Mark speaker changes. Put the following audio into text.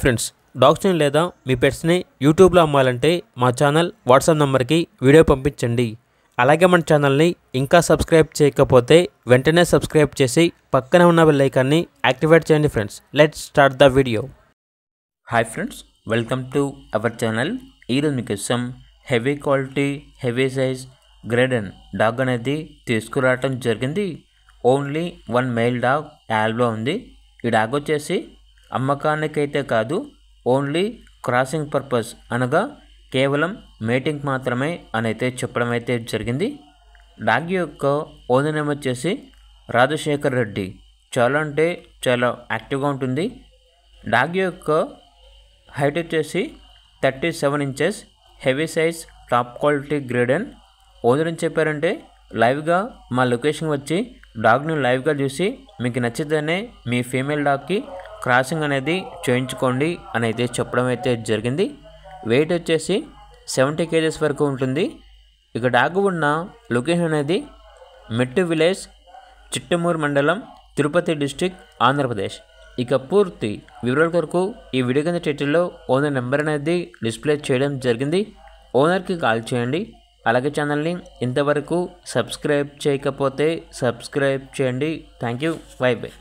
Speaker 1: Friends, డాగ్స్ని లేదా మీ పెట్స్ని యూట్యూబ్లో అమ్మాలంటే మా ఛానల్ వాట్సాప్ నెంబర్కి వీడియో పంపించండి. అలాగే మన ఛానల్ని ఇంకా సబ్స్క్రైబ్ చేయకపోతే వెంటనే సబ్స్క్రైబ్ చేసి పక్కనే ఉన్న బెల్ ఐకాన్ని యాక్టివేట్ చేయండి. Friends, let's start the video.
Speaker 2: Hi friends, welcome to our channel. ఈరోజు మీకోసం heavy quality heavy size great dane dog అనేది తీసుకురావటం జరిగింది. ఓన్లీ వన్ మెయిల్ డాగ్ యాడ్లో ఉంది. ఈ డాగ్ వచ్చేసి అమ్మకానికైతే కాదు, ఓన్లీ క్రాసింగ్ పర్పస్ అనగా కేవలం మేటింగ్ మాత్రమే అని అయితే చెప్పడం అయితే జరిగింది. డాగ్ యొక్క ఓనర్ నేమ్ వచ్చేసి రాజశేఖర్ రెడ్డి. చాలా అంటే చాలా యాక్టివ్గా ఉంటుంది. డాగ్ యొక్క హైట్ వచ్చేసి 37 inches, heavy size top quality great dane. Owner ఏం చెప్పారంటే లైవ్గా మా లొకేషన్ వచ్చి డాగ్ని లైవ్గా చూసి మీకు నచ్చితేనే మీ ఫీమేల్ డాగ్కి క్రాసింగ్ అనేది చేయించుకోండి అని అయితే చెప్పడం అయితే జరిగింది. వెయిట్ వచ్చేసి 70 kgs వరకు ఉంటుంది. ఇక డాగ్ ఉన్న లొకేషన్ అనేది మెట్టు విలేజ్, చిట్టమూరు మండలం, తిరుపతి డిస్టిక్, ఆంధ్రప్రదేశ్. ఇక పూర్తి వివరాల కొరకు ఈ వీడియో కింద టైటిల్లో ఓనర్ నెంబర్ అనేది డిస్ప్లే చేయడం జరిగింది. ఓనర్కి కాల్ చేయండి. అలాగే ఛానల్ని ఇంతవరకు సబ్స్క్రైబ్ చేయకపోతే సబ్స్క్రైబ్ చేయండి. Thank you. By by.